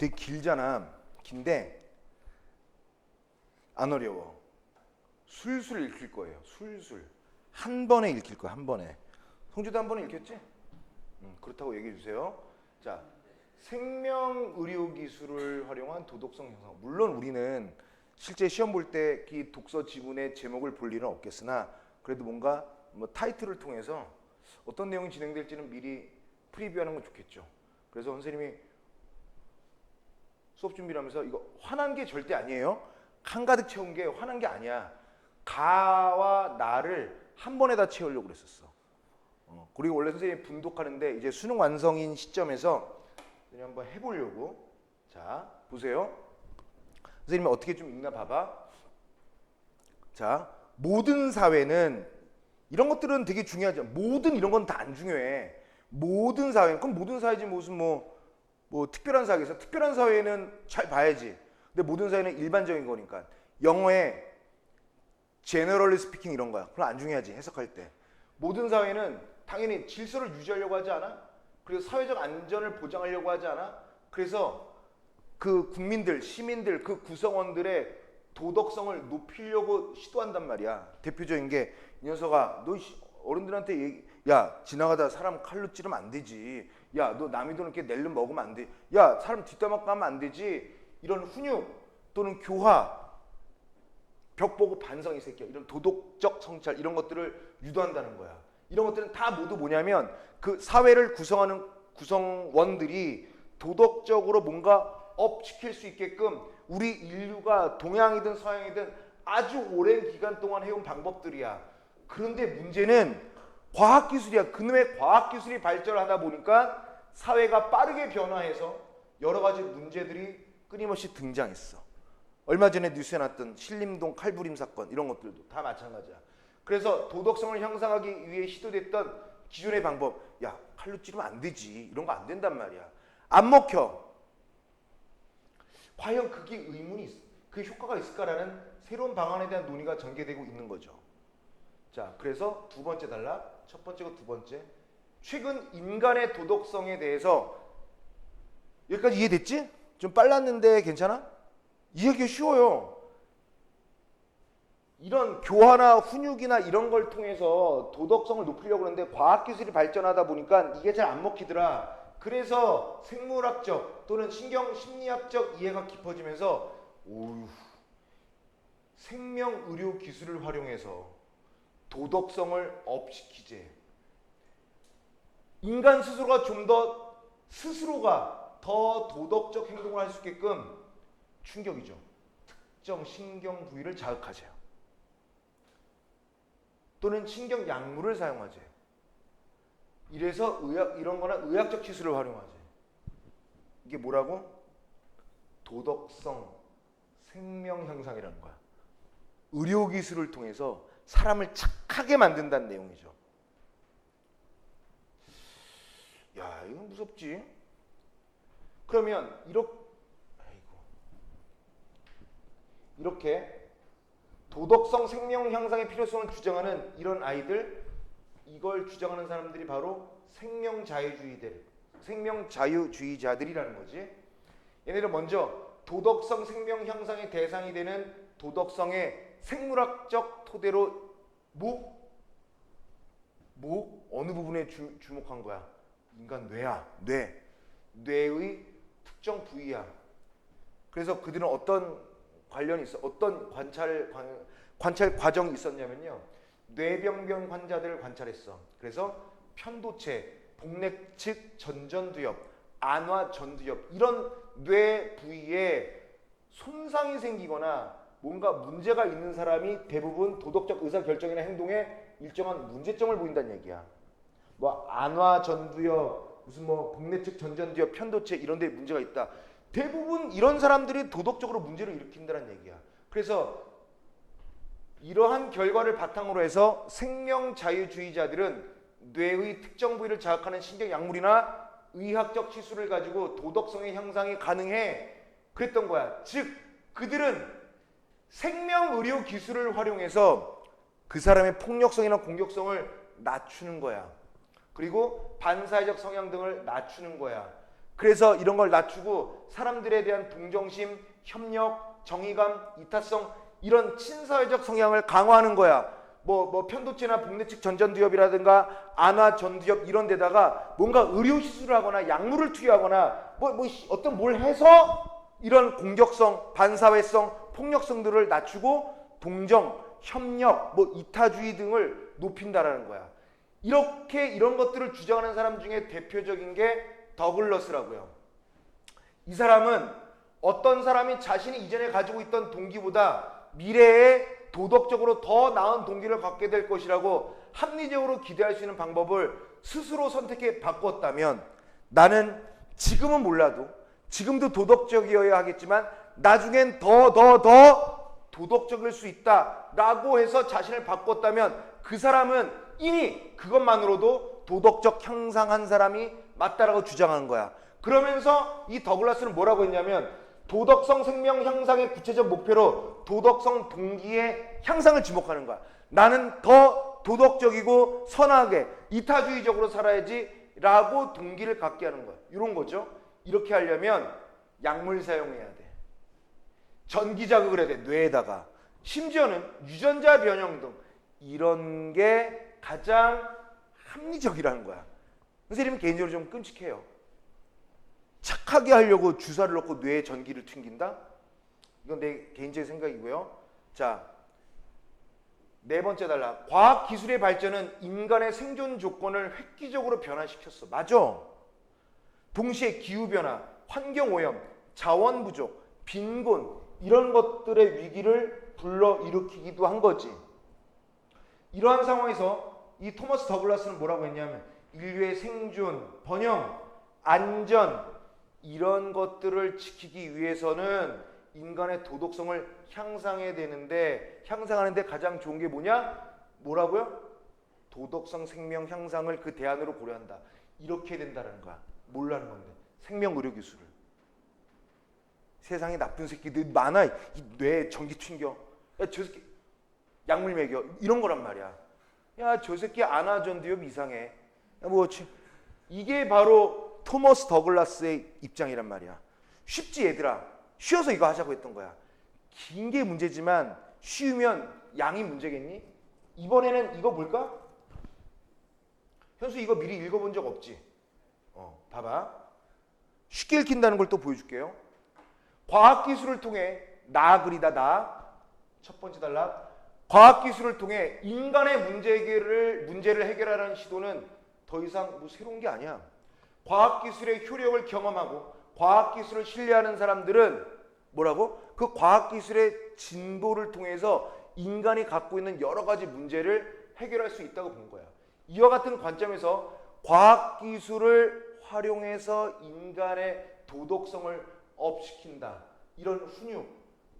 되게 길잖아. 긴데 안 어려워. 술술 읽힐 거예요. 술술. 한 번에 읽힐 거야. 한 번에. 성주도 한 번에 읽혔지? 그렇다고 얘기해 주세요. 자, 생명의료기술을 활용한 도덕성 형성. 물론 우리는 실제 시험 볼 때 이 독서 지문의 제목을 볼 일은 없겠으나 그래도 뭔가 뭐 타이틀을 통해서 어떤 내용이 진행될지는 미리 프리뷰하는 건 좋겠죠. 그래서 선생님이 수업 준비를 하면서 이거 화난 게 절대 아니에요. 한가득 채운 게 화난 게 아니야. 가와 나를 한 번에 다 채우려고 그랬었어. 그리고 원래 선생님이 분독하는데 이제 수능 완성인 시점에서 선생님 한번 해보려고. 자, 보세요. 선생님이 어떻게 좀 읽나 봐봐. 자, 모든 사회는 이런 것들은 되게 중요하죠. 모든 이런 건 다 안 중요해. 모든 사회는 그럼 모든 사회지 무슨 뭐 특별한 사회에서 특별한 사회는 잘 봐야지. 근데 모든 사회는 일반적인 거니까 영어에 generally speaking 이런 거야. 그럼 안 중요하지 해석할 때. 모든 사회는 당연히 질서를 유지하려고 하지 않아? 그리고 사회적 안전을 보장하려고 하지 않아? 그래서 그 국민들, 시민들, 그 구성원들의 도덕성을 높이려고 시도한단 말이야. 대표적인 게 이 녀석아, 너 어른들한테 야 지나가다 사람 칼로 찌르면 안 되지. 야 너 남의 돈 이렇게 낼름 먹으면 안 돼. 야 사람 뒷담화 까면 안 되지. 이런 훈육 또는 교화, 벽 보고 반성 이 새끼야. 이런 도덕적 성찰 이런 것들을 유도한다는 거야. 이런 것들은 다 모두 뭐냐면 그 사회를 구성하는 구성원들이 도덕적으로 뭔가 업시킬 수 있게끔 우리 인류가 동양이든 서양이든 아주 오랜 기간 동안 해온 방법들이야. 그런데 문제는 과학기술이야. 그놈의 과학기술이 발전하다 보니까 사회가 빠르게 변화해서 여러 가지 문제들이 끊임없이 등장했어. 얼마 전에 뉴스에 났던 신림동 칼부림 사건 이런 것들도 다 마찬가지야. 그래서 도덕성을 향상하기 위해 시도됐던 기존의 방법, 야 칼로 찌르면 안 되지. 이런 거 안 된단 말이야. 안 먹혀. 과연 그게 그 효과가 있을까라는 새로운 방안에 대한 논의가 전개되고 있는 거죠. 자, 그래서 두 번째 단락, 첫 번째고 두 번째. 최근 인간의 도덕성에 대해서 여기까지 이해됐지? 좀 빨랐는데 괜찮아? 이해하기 쉬워요. 이런 교화나 훈육이나 이런 걸 통해서 도덕성을 높이려고 하는데 과학기술이 발전하다 보니까 이게 잘 안 먹히더라. 그래서 생물학적 또는 신경심리학적 이해가 깊어지면서 생명의료 기술을 활용해서 도덕성을 업시키지. 인간 스스로가 좀 더 스스로가 더 도덕적 행동을 할 수 있게끔 충격이죠. 특정 신경 부위를 자극하세요. 또는 신경 약물을 사용하지. 이래서 이런 거나 의학적 기술을 활용하지. 이게 뭐라고? 도덕성 생명 향상이라는 거야. 의료 기술을 통해서 사람을 착하게 만든다는 내용이죠. 야, 이건 무섭지? 그러면 이렇게 도덕성 생명 향상의 필요성을 주장하는 이런 아이들, 이걸 주장하는 사람들이 바로 생명자유주의자들이라는 거지. 얘네들 먼저 도덕성 생명 향상의 대상이 되는 도덕성의 생물학적 토대로 어느 부분에 주목한 거야? 인간 뇌야. 뇌의 특정 부위야. 그래서 그들은 어떤 관련이 있어? 어떤 관찰 과정이 있었냐면요. 뇌병변 환자들을 관찰했어. 그래서 편도체, 복내측 전전두엽, 안화전두엽 이런 뇌 부위에 손상이 생기거나 뭔가 문제가 있는 사람이 대부분 도덕적 의사결정이나 행동에 일정한 문제점을 보인다는 얘기야. 뭐 안화전두엽, 무슨 뭐 복내측 전전두엽, 편도체 이런 데 문제가 있다. 대부분 이런 사람들이 도덕적으로 문제를 일으킨다는 얘기야. 그래서 이러한 결과를 바탕으로 해서 생명자유주의자들은 뇌의 특정 부위를 자극하는 신경약물이나 의학적 치수를 가지고 도덕성의 향상이 가능해 그랬던 거야. 즉 그들은 생명의료 기술을 활용해서 그 사람의 폭력성이나 공격성을 낮추는 거야. 그리고 반사회적 성향 등을 낮추는 거야. 그래서 이런 걸 낮추고 사람들에 대한 동정심, 협력, 정의감, 이타성 이런 친사회적 성향을 강화하는 거야. 뭐 편도체나 복내측 전전두엽이라든가 안화 전두엽 이런 데다가 뭔가 의료 시술을 하거나 약물을 투여하거나 어떤 뭘 해서 이런 공격성, 반사회성, 폭력성들을 낮추고 동정, 협력, 이타주의 등을 높인다라는 거야. 이렇게 이런 것들을 주장하는 사람 중에 대표적인 게 더글러스라고요. 이 사람은 어떤 사람이 자신이 이전에 가지고 있던 동기보다 미래에 도덕적으로 더 나은 동기를 갖게 될 것이라고 합리적으로 기대할 수 있는 방법을 스스로 선택해 바꿨다면 나는 지금은 몰라도 지금도 도덕적이어야 하겠지만 나중엔 더 도덕적일 수 있다라고 해서 자신을 바꿨다면 그 사람은 이미 그것만으로도 도덕적 향상한 사람이 맞다라고 주장하는 거야. 그러면서 이 더글라스는 뭐라고 했냐면 도덕성 생명 향상의 구체적 목표로 도덕성 동기의 향상을 지목하는 거야. 나는 더 도덕적이고 선하게 이타주의적으로 살아야지 라고 동기를 갖게 하는 거야. 이런 거죠. 이렇게 하려면 약물 사용해야 돼. 전기 자극을 해야 돼. 뇌에다가. 심지어는 유전자 변형 등 이런 게 가장 합리적이라는 거야. 선생님은 개인적으로 좀 끔찍해요. 착하게 하려고 주사를 넣고 뇌에 전기를 튕긴다? 이건 내 개인적인 생각이고요. 자, 네 번째 단락. 과학기술의 발전은 인간의 생존 조건을 획기적으로 변화시켰어. 맞아. 동시에 기후변화, 환경오염, 자원 부족, 빈곤 이런 것들의 위기를 불러일으키기도 한 거지. 이러한 상황에서 이 토머스 더글라스는 뭐라고 했냐면 인류의 생존, 번영, 안전 이런 것들을 지키기 위해서는 인간의 도덕성을 향상해야 되는데 향상하는데 가장 좋은 게 뭐냐? 뭐라고요? 도덕성 생명 향상을 그 대안으로 고려한다. 이렇게 된다는 거야. 뭘라는 건데? 생명의료기술을. 세상에 나쁜 새끼들 많아. 뇌에 전기 튕겨. 야, 저 새끼 약물 먹여. 이런 거란 말이야. 야, 저 새끼 안화전두엽 이상해. 이게 바로 토머스 더글라스의 입장이란 말이야. 쉽지 얘들아. 쉬워서 이거 하자고 했던 거야. 긴 게 문제지만 쉬우면 양이 문제겠니? 이번에는 이거 볼까? 현수 이거 미리 읽어본 적 없지? 봐봐. 쉽게 읽힌다는 걸 또 보여줄게요. 과학기술을 통해 그리다 나. 첫 번째 단락. 과학기술을 통해 인간의 문제를 해결하라는 시도는 더 이상 새로운 게 아니야. 과학기술의 효력을 경험하고 과학기술을 신뢰하는 사람들은 뭐라고? 그 과학기술의 진보를 통해서 인간이 갖고 있는 여러 가지 문제를 해결할 수 있다고 본 거야. 이와 같은 관점에서 과학기술을 활용해서 인간의 도덕성을 업시킨다. 이런 훈육,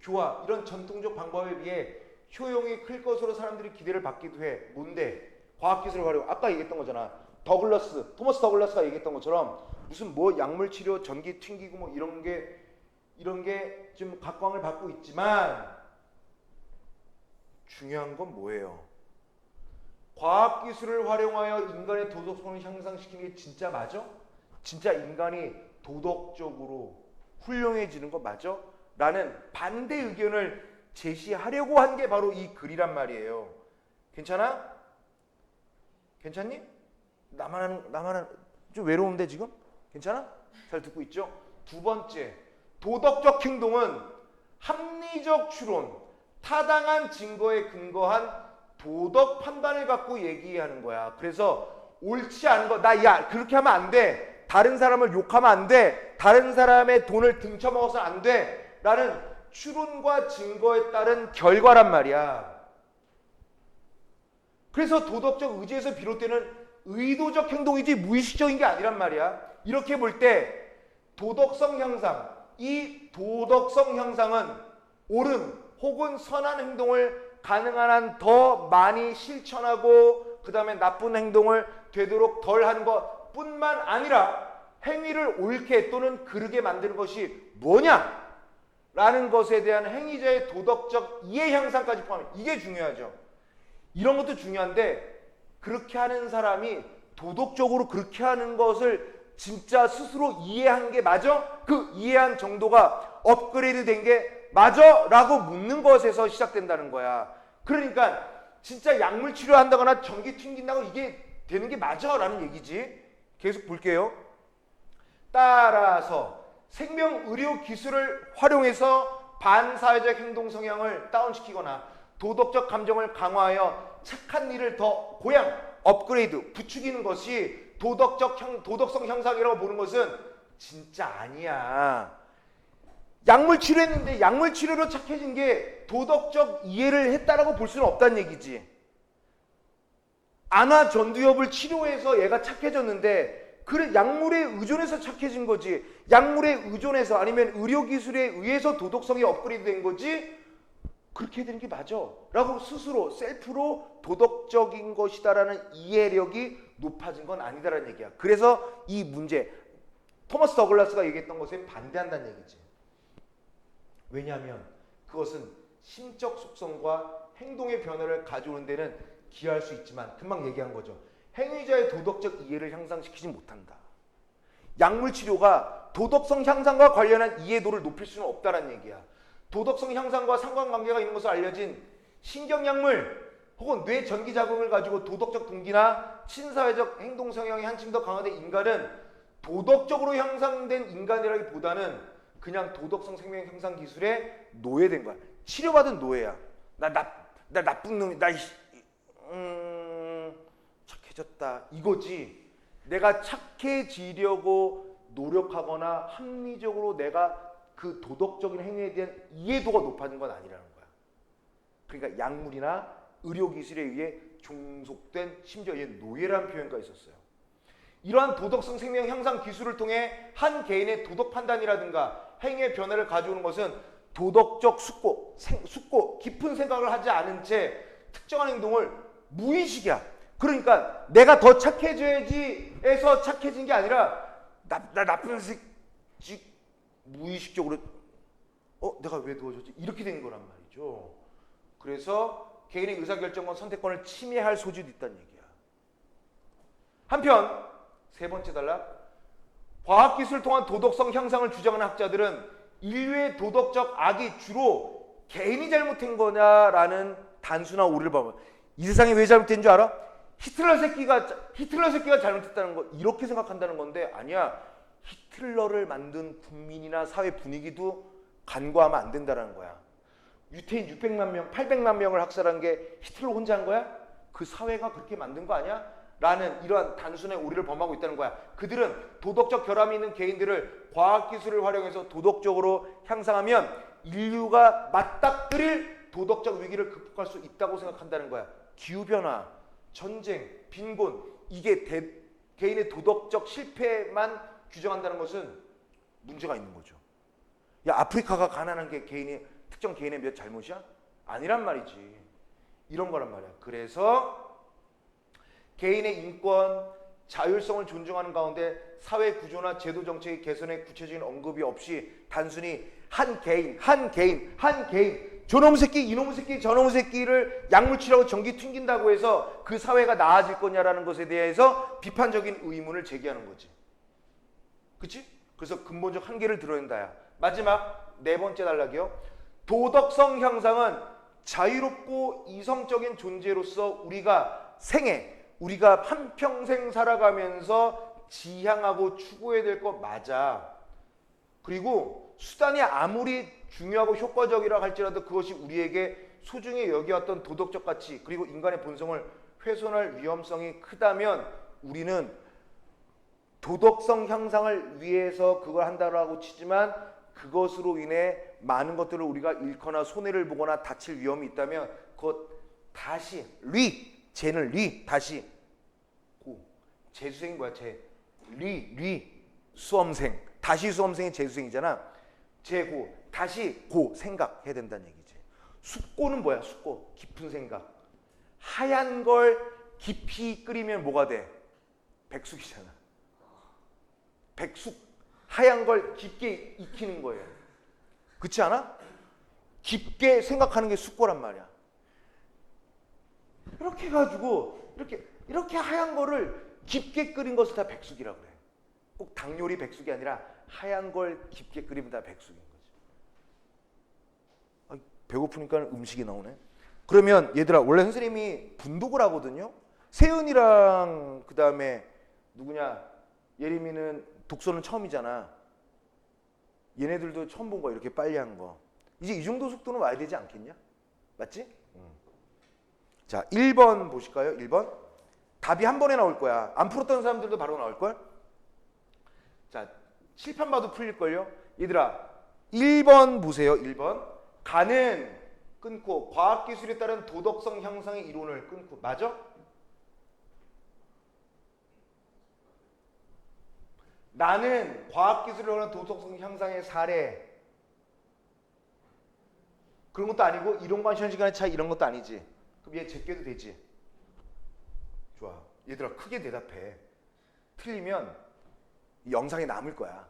교화, 이런 전통적 방법에 비해 효용이 클 것으로 사람들이 기대를 받기도 해. 뭔데? 과학기술을 활용. 아까 얘기했던 거잖아. 토머스 더글라스가 얘기했던 것처럼 무슨 약물 치료, 전기 튕기고 이런 게 좀 각광을 받고 있지만 중요한 건 뭐예요? 과학기술을 활용하여 인간의 도덕성을 향상시키는 게 진짜 맞아? 진짜 인간이 도덕적으로 훌륭해지는 거 맞아? 라는 반대 의견을 제시하려고 한 게 바로 이 글이란 말이에요. 괜찮아? 괜찮니? 나만 좀 외로운데 지금? 괜찮아? 잘 듣고 있죠? 두 번째, 도덕적 행동은 합리적 추론, 타당한 증거에 근거한 도덕 판단을 갖고 얘기하는 거야. 그래서 옳지 않은 거, 그렇게 하면 안 돼. 다른 사람을 욕하면 안 돼. 다른 사람의 돈을 등쳐먹어서는 안 돼. 라는 추론과 증거에 따른 결과란 말이야. 그래서 도덕적 의지에서 비롯되는 의도적 행동이지 무의식적인 게 아니란 말이야. 이렇게 볼 때 도덕성 향상, 이 도덕성 향상은 옳은 혹은 선한 행동을 가능한 한 더 많이 실천하고 그 다음에 나쁜 행동을 되도록 덜 하는 것 뿐만 아니라 행위를 옳게 또는 그르게 만드는 것이 뭐냐? 라는 것에 대한 행위자의 도덕적 이해 향상까지 포함해. 이게 중요하죠. 이런 것도 중요한데 그렇게 하는 사람이 도덕적으로 그렇게 하는 것을 진짜 스스로 이해한 게 맞아? 그 이해한 정도가 업그레이드 된 게 맞아? 라고 묻는 것에서 시작된다는 거야. 그러니까 진짜 약물 치료한다거나 전기 튕긴다고 이게 되는 게 맞아? 라는 얘기지. 계속 볼게요. 따라서 생명의료 기술을 활용해서 반사회적 행동 성향을 다운시키거나 도덕적 감정을 강화하여 착한 일을 더 고양, 업그레이드, 부추기는 것이 도덕성 향상이라고 보는 것은 진짜 아니야. 약물 치료했는데 약물 치료로 착해진 게 도덕적 이해를 했다라고 볼 수는 없다는 얘기지. 안화 전두엽을 치료해서 얘가 착해졌는데 그래 약물에 의존해서 착해진 거지. 약물에 의존해서 아니면 의료기술에 의해서 도덕성이 업그레이드 된 거지. 그렇게 되는 게 맞아 라고 스스로 셀프로 도덕적인 것이다라는 이해력이 높아진 건 아니다라는 얘기야. 그래서 이 문제 토마스 더글라스가 얘기했던 것에 반대한다는 얘기지. 왜냐하면 그것은 심적 속성과 행동의 변화를 가져오는 데는 기여할 수 있지만 금방 얘기한 거죠. 행위자의 도덕적 이해를 향상시키지 못한다. 약물 치료가 도덕성 향상과 관련한 이해도를 높일 수는 없다는 얘기야. 도덕성 향상과 상관관계가 있는 것으로 알려진 신경약물 혹은 뇌 전기 자극을 가지고 도덕적 동기나 친사회적 행동 성향이 한층 더 강화된 인간은 도덕적으로 향상된 인간이라기보다는 그냥 도덕성 생명 향상 기술에 노예된 거야. 치료받은 노예야. 나 나쁜 놈이 착해졌다 이거지. 내가 착해지려고 노력하거나 합리적으로 내가 그 도덕적인 행위에 대한 이해도가 높아진 건 아니라는 거야. 그러니까 약물이나 의료기술에 의해 종속된 심지어 얘 노예라는 표현까지 있었어요. 이러한 도덕성 생명 향상 기술을 통해 한 개인의 도덕 판단이라든가 행위의 변화를 가져오는 것은 도덕적 숙고, 깊은 생각을 하지 않은 채 특정한 행동을 무의식이야. 그러니까 내가 더 착해져야지 해서 착해진 게 아니라 나 나쁜 새끼 무의식적으로 내가 왜 도와줬지? 이렇게 된 거란 말이죠. 그래서 개인의 의사결정권, 선택권을 침해할 소지도 있다는 얘기야. 한편 세 번째 단락, 과학기술을 통한 도덕성 향상을 주장하는 학자들은 인류의 도덕적 악이 주로 개인이 잘못한 거냐라는 단순한 오류를 봐봐. 이 세상에 왜 잘못된 줄 알아? 히틀러 새끼가 잘못했다는 거 이렇게 생각한다는 건데 아니야. 히틀러를 만든 국민이나 사회 분위기도 간과하면 안 된다는 거야. 유태인 600만 명, 800만 명을 학살한 게 히틀러 혼자 한 거야? 그 사회가 그렇게 만든 거 아니야? 라는 이러한 단순한 오류를 범하고 있다는 거야. 그들은 도덕적 결함이 있는 개인들을 과학기술을 활용해서 도덕적으로 향상하면 인류가 맞닥뜨릴 도덕적 위기를 극복할 수 있다고 생각한다는 거야. 기후변화, 전쟁, 빈곤 이게 개인의 도덕적 실패만 규정한다는 것은 문제가 있는 거죠. 야, 아프리카가 가난한 게 특정 개인의 몇 잘못이야? 아니란 말이지. 이런 거란 말이야. 그래서 개인의 인권, 자율성을 존중하는 가운데 사회 구조나 제도 정책의 개선에 구체적인 언급이 없이 단순히 한 개인 저놈 새끼, 이놈 새끼, 저놈 새끼를 약물 치료하고 전기 튕긴다고 해서 그 사회가 나아질 거냐라는 것에 대해서 비판적인 의문을 제기하는 거지. 그치? 그래서 근본적 한계를 드러낸다야. 마지막 네 번째 단락이요. 도덕성 향상은 자유롭고 이성적인 존재로서 우리가 한평생 살아가면서 지향하고 추구해야 될 것 맞아. 그리고 수단이 아무리 중요하고 효과적이라 할지라도 그것이 우리에게 소중히 여겨왔던 도덕적 가치 그리고 인간의 본성을 훼손할 위험성이 크다면 우리는 도덕성 향상을 위해서 그걸 한다고 치지만 그것으로 인해 많은 것들을 우리가 잃거나 손해를 보거나 다칠 위험이 있다면 그것 다시 다시 재수생인 거야. 수험생 다시 수험생이 재수생이잖아. 다시 생각해야 된다는 얘기지. 숙고는 뭐야? 숙고 깊은 생각. 하얀 걸 깊이 끓이면 뭐가 돼? 백숙이잖아. 백숙 하얀 걸 깊게 익히는 거예요. 그렇지 않아? 깊게 생각하는 게 숙고란 말이야. 이렇게 해가지고 이렇게 하얀 거를 깊게 끓인 것을 다 백숙이라고 그래. 꼭 닭요리 백숙이 아니라 하얀 걸 깊게 끓이면 다 백숙인 거지. 배고프니까 음식이 나오네. 그러면 얘들아, 원래 선생님이 분독을 하거든요. 세은이랑 그 다음에 누구냐, 예림이는 독서는 처음이잖아. 얘네들도 처음 본 거야, 이렇게 빨리 한 거. 이제 이 정도 속도는 와야 되지 않겠냐? 맞지? 자, 1번 보실까요? 1번. 답이 한 번에 나올 거야. 안 풀었던 사람들도 바로 나올걸? 자, 칠판 봐도 풀릴걸요? 얘들아, 1번 보세요. 1번. 가는 끊고 과학기술에 따른 도덕성 향상의 이론을 끊고. 맞아? 나는 과학기술에 관한 도덕성 향상의 사례. 그런 것도 아니고 이론과 현 시간의 차이 이런 것도 아니지. 그럼 얘 제껴도 되지. 좋아. 얘들아, 크게 대답해. 틀리면 이 영상에 남을 거야.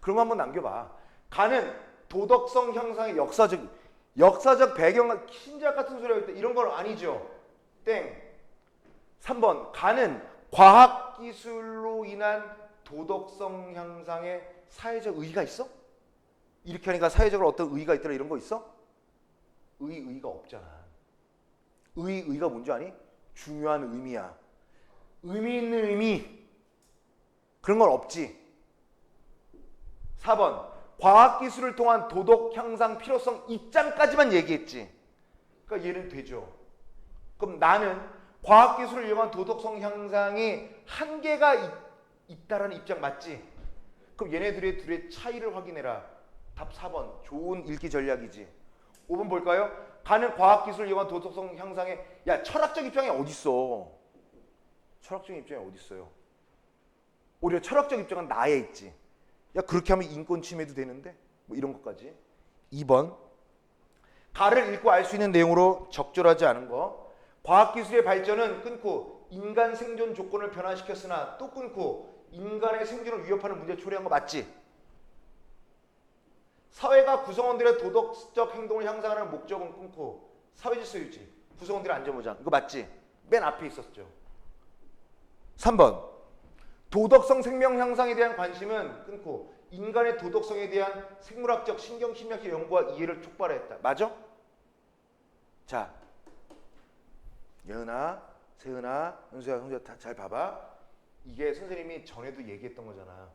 그런 거 한번 남겨봐. 가는 도덕성 향상의 역사적 배경, 신작 같은 소리 할 때 이런 건 아니죠. 땡. 3번. 가는 과학기술로 인한 도덕성 향상의 사회적 의의가 있어? 이렇게 하니까 사회적으로 어떤 의의가 있더라 이런 거 있어? 의의가 없잖아. 의의가 뭔지 아니? 중요한 의미야. 의미 있는 의미. 그런 건 없지. 4번. 과학기술을 통한 도덕 향상 필요성 입장까지만 얘기했지. 그러니까 얘는 되죠. 그럼 나는 과학기술을 이용한 도덕성 향상이 한계가 있다라는 입장 맞지? 그럼 얘네들의 둘의 차이를 확인해라. 답 4번. 좋은 읽기 전략이지. 5번 볼까요? 가는 과학기술을 이용한 도덕성 향상에, 야, 철학적 입장이 어딨어? 철학적 입장이 어딨어요? 오히려 철학적 입장은 나에 있지. 야, 그렇게 하면 인권 침해도 되는데? 뭐 이런 것까지. 2번. 가를 읽고 알 수 있는 내용으로 적절하지 않은 거. 과학기술의 발전은 끊고 인간 생존 조건을 변화시켰으나 또 끊고 인간의 생존을 위협하는 문제를 초래한 거 맞지? 사회가 구성원들의 도덕적 행동을 향상하는 목적은 끊고 사회질서 유지, 구성원들의 안전보장. 이거 맞지? 맨 앞에 있었죠. 3번. 도덕성 생명 향상에 대한 관심은 끊고 인간의 도덕성에 대한 생물학적, 신경심리학적 연구와 이해를 촉발했다. 맞아? 자, 예은아, 세은아, 은수야, 성주야 다 잘 봐봐. 이게 선생님이 전에도 얘기했던 거잖아.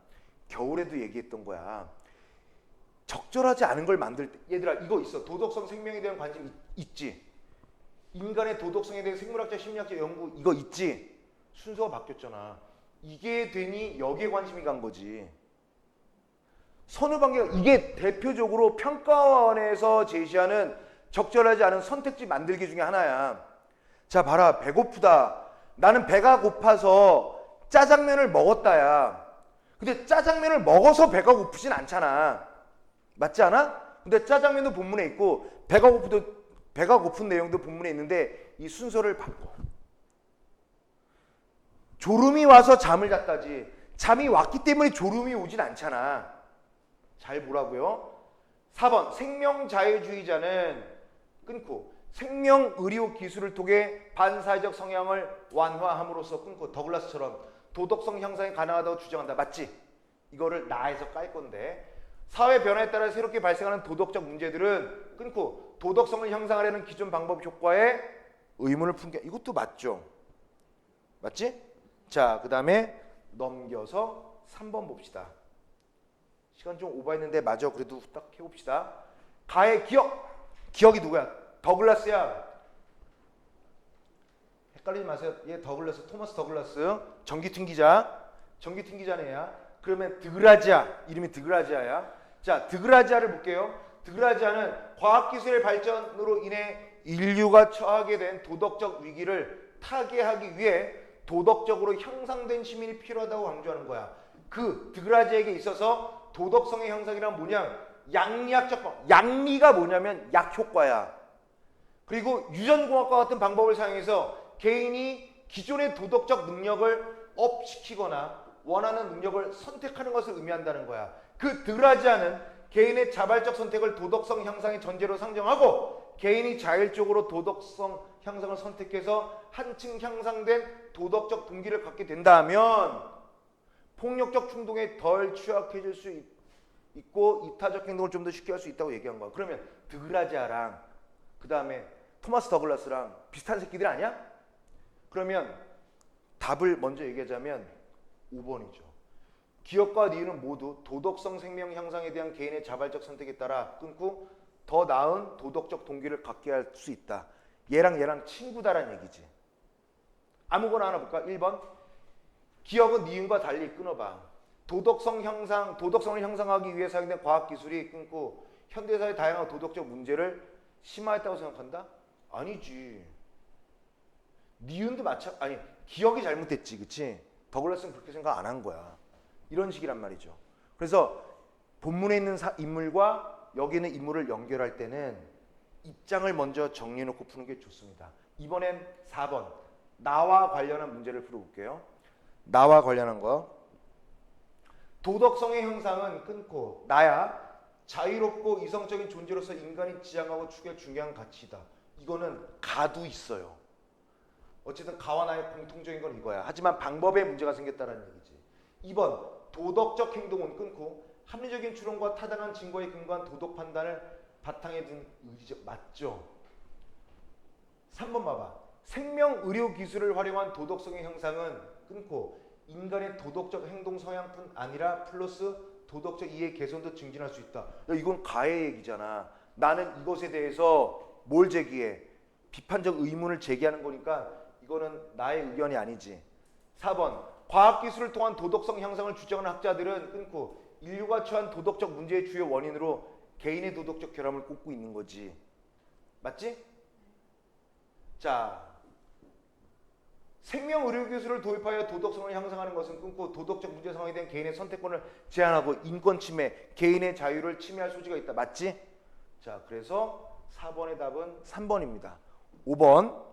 겨울에도 얘기했던 거야. 적절하지 않은 걸 만들 때, 얘들아 이거 있어. 도덕성 생명에 대한 관심 있지? 인간의 도덕성에 대한 생물학적, 심리학적 연구 이거 있지? 순서가 바뀌었잖아. 이게 되니 여기에 관심이 간 거지. 선후관계가, 이게 대표적으로 평가원에서 제시하는 적절하지 않은 선택지 만들기 중에 하나야. 자, 봐라. 배고프다. 나는 배가 고파서 짜장면을 먹었다야. 근데 짜장면을 먹어서 배가 고프진 않잖아. 맞지 않아? 근데 짜장면도 본문에 있고 배가 고픈 내용도 본문에 있는데 이 순서를 바꿔. 졸음이 와서 잠을 잤다지. 잠이 왔기 때문에 졸음이 오진 않잖아. 잘 보라고요. 4번. 생명자유주의자는 끊고 생명의료 기술을 통해 반사회적 성향을 완화함으로써 끊고 더글라스처럼 도덕성 향상이 가능하다고 주장한다. 맞지? 이거를 나에서 깔 건데, 사회 변화에 따라 새롭게 발생하는 도덕적 문제들은 끊고 도덕성을 향상하려는 기존 방법 효과에 의문을 품게. 이것도 맞죠? 맞지? 자, 그 다음에 넘겨서 3번 봅시다. 시간 좀 오버했는데 맞아. 그래도 후딱 해봅시다. 가의 기억. 기억이 누구야? 더글라스야. 헷갈리지 마세요. 얘 더글라스, 토마스 더글라스. 전기 튕기자네 얘야. 그러면 드그라지아. 이름이 드그라지아야. 자, 드그라지아를 볼게요. 드그라지아는 과학기술의 발전으로 인해 인류가 처하게 된 도덕적 위기를 타개하기 위해 도덕적으로 향상된 시민이 필요하다고 강조하는 거야. 그 드그라지아에게 있어서 도덕성의 향상이란 뭐냐? 양리학적, 양리가 뭐냐면 약효과야. 그리고 유전공학과 같은 방법을 사용해서 개인이 기존의 도덕적 능력을 업시키거나 원하는 능력을 선택하는 것을 의미한다는 거야. 그 드그라지아는 개인의 자발적 선택을 도덕성 향상의 전제로 상정하고 개인이 자율적으로 도덕성 향상을 선택해서 한층 향상된 도덕적 동기를 갖게 된다면 폭력적 충동에 덜 취약해질 수 있고 이타적 행동을 좀 더 쉽게 할 수 있다고 얘기한 거야. 그러면 드그라지아랑 그 다음에 토마스 더글라스랑 비슷한 새끼들 아니야? 그러면 답을 먼저 얘기하자면 5번이죠. 기업과 니은은 모두 도덕성 생명 향상에 대한 개인의 자발적 선택에 따라 끊고 더 나은 도덕적 동기를 갖게 할 수 있다. 얘랑 친구다란 얘기지. 아무거나 하나 볼까? 1번. 기업은 니은과 달리 끊어봐. 도덕성을 향상하기 위해 사용된 과학기술이 끊고 현대사의 다양한 도덕적 문제를 심화했다고 생각한다? 아니지. 니은도 아니 기억이 잘못됐지, 그치? 더글라스는 그렇게 생각 안 한 거야. 이런 식이란 말이죠. 그래서 본문에 있는 인물과 여기 있는 인물을 연결할 때는 입장을 먼저 정리해놓고 푸는 게 좋습니다. 이번엔 4번 나와 관련한 문제를 풀어볼게요. 나와 관련한 거. 도덕성의 형상은 끊고 나야 자유롭고 이성적인 존재로서 인간이 지향하고 추구할 중요한 가치다. 이거는 가도 있어요. 어쨌든 가와 나의 공통적인 건 이거야. 하지만 방법에 문제가 생겼다는 얘기지. 2번 도덕적 행동은 끊고 합리적인 추론과 타당한 증거에 근거한 도덕 판단을 바탕에 둔 의지적 맞죠? 3번 봐봐. 생명 의료 기술을 활용한 도덕성의 형상은 끊고 인간의 도덕적 행동 성향뿐 아니라 플러스 도덕적 이해 개선도 증진할 수 있다. 야, 이건 가의 얘기잖아. 나는 이것에 대해서 뭘 제기해? 비판적 의문을 제기하는 거니까 이거는 나의 의견이 아니지. 4번 과학기술을 통한 도덕성 향상을 주장하는 학자들은 끊고 인류가 처한 도덕적 문제의 주요 원인으로 개인의 도덕적 결함을 꼽고 있는 거지. 맞지? 자, 생명의료기술을 도입하여 도덕성을 향상하는 것은 끊고 도덕적 문제 상황에 대한 개인의 선택권을 제한하고 인권 침해, 개인의 자유를 침해할 소지가 있다. 맞지? 자, 그래서 4번의 답은 3번입니다. 5번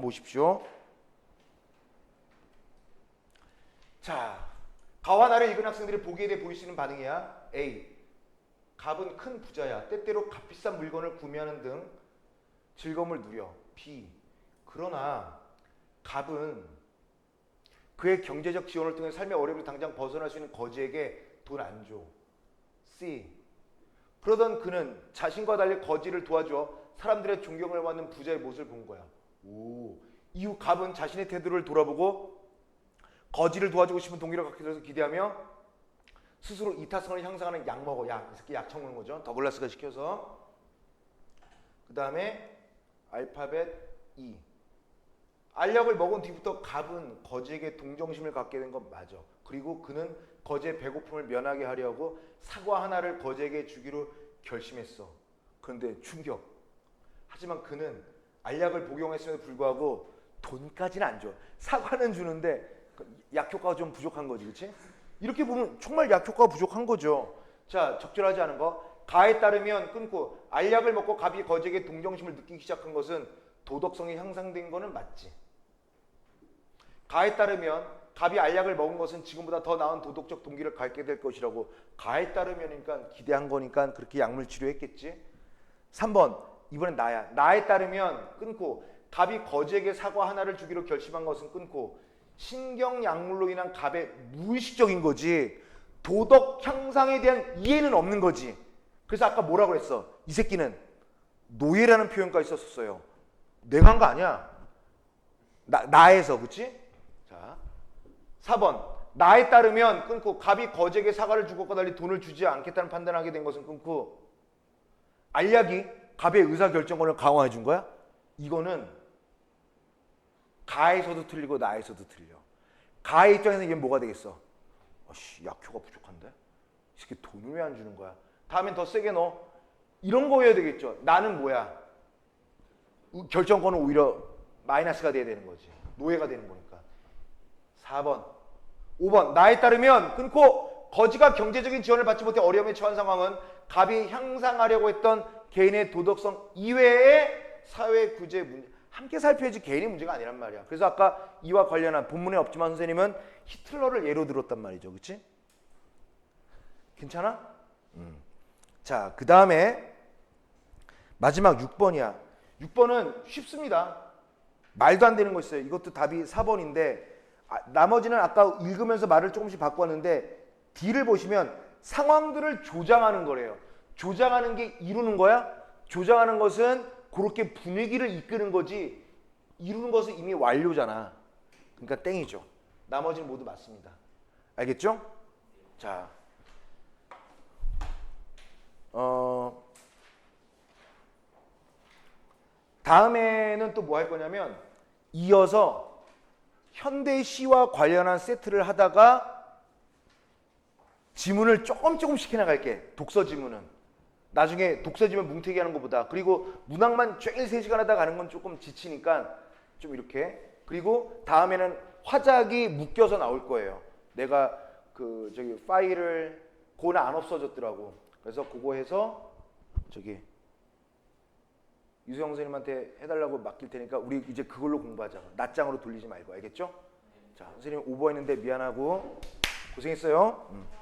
보십시오. 자, 가와 나를 읽은 학생들이 보기에 대해 보일 수 있는 반응이야. A. 갑은 큰 부자야. 때때로 값비싼 물건을 구매하는 등 즐거움을 누려. B. 그러나 갑은 그의 경제적 지원을 통해 삶의 어려움을 당장 벗어날 수 있는 거지에게 돈 안 줘. C. 그러던 그는 자신과 달리 거지를 도와줘 사람들의 존경을 받는 부자의 모습을 본 거야. 오. 이후 갑은 자신의 태도를 돌아보고 거지를 도와주고 싶은 동기를 갖게 돼서 기대하며 스스로 이타성을 향상하는 약 먹어. 이 새끼 약 처먹는 거죠. 더글라스가 시켜서. 그 다음에 알파벳 E. 알약을 먹은 뒤부터 갑은 거지에게 동정심을 갖게 된 건 맞아. 그리고 그는 거지의 배고픔을 면하게 하려고 사과 하나를 거지에게 주기로 결심했어. 그런데 충격. 하지만 그는 알약을 복용했음에도 불구하고 돈까지는 안 줘. 사과는 주는데 약 효과가 좀 부족한 거지, 그렇지? 이렇게 보면 정말 약 효과가 부족한 거죠. 자, 적절하지 않은 거. 가에 따르면 끊고 알약을 먹고 갑이 거지에게 동정심을 느끼기 시작한 것은 도덕성이 향상된 거는 맞지. 가에 따르면 갑이 알약을 먹은 것은 지금보다 더 나은 도덕적 동기를 갖게 될 것이라고. 가에 따르면이니까 기대한 거니까 그렇게 약물 치료했겠지. 3번 이번엔 나야. 나에 따르면 끊고 갑이 거지에게 사과 하나를 주기로 결심한 것은 끊고 신경약물로 인한 갑의 무의식적인 거지 도덕 향상에 대한 이해는 없는 거지. 그래서 아까 뭐라고 그랬어? 이 새끼는 노예라는 표현까지 썼었어요. 내가 한 거 아니야. 나에서, 그치? 자, 4번 나에 따르면 끊고 갑이 거지에게 사과를 줄 것과 달리 돈을 주지 않겠다는 판단을 하게 된 것은 끊고 알약이 갑의 의사결정권을 강화해 준 거야? 이거는 가에서도 틀리고 나에서도 틀려. 가의 입장에서는 이게 뭐가 되겠어? 약효가 부족한데? 이 새끼 돈을 왜 안 주는 거야? 다음엔 더 세게 넣어. 이런 거여야 되겠죠. 나는 뭐야? 결정권은 오히려 마이너스가 돼야 되는 거지. 노예가 되는 거니까. 4번 5번 나에 따르면 끊고 거지가 경제적인 지원을 받지 못해 어려움에 처한 상황은 갑이 향상하려고 했던 개인의 도덕성 이외의 사회 구제 문제 함께 살펴야지 개인의 문제가 아니란 말이야. 그래서 아까 이와 관련한 본문에 없지만 선생님은 히틀러를 예로 들었단 말이죠. 그치? 괜찮아? 자, 그 다음에 마지막 6번이야. 6번은 쉽습니다. 말도 안 되는 거 있어요. 이것도 답이 4번인데 나머지는 아까 읽으면서 말을 조금씩 바꿨는데 D를 보시면 상황들을 조장하는 거래요. 조장하는 게 이루는 거야? 조장하는 것은 그렇게 분위기를 이끄는 거지 이루는 것은 이미 완료잖아. 그러니까 땡이죠. 나머지는 모두 맞습니다. 알겠죠? 자, 다음에는 또 뭐 할 거냐면 이어서 현대시와 관련한 세트를 하다가 지문을 조금씩 해나갈게. 독서 지문은. 나중에 독서 지문 뭉태기 하는 것보다. 그리고 문학만 쬐일 3시간 하다 가는 건 조금 지치니까 좀 이렇게. 그리고 다음에는 화작이 묶여서 나올 거예요. 내가 그 저기 파일을 그거는 안 없어졌더라고. 그래서 그거 해서 저기 유수영 선생님한테 해달라고 맡길 테니까 우리 이제 그걸로 공부하자. 낮장으로 돌리지 말고. 알겠죠? 자, 선생님 오버했는데 미안하고 고생했어요.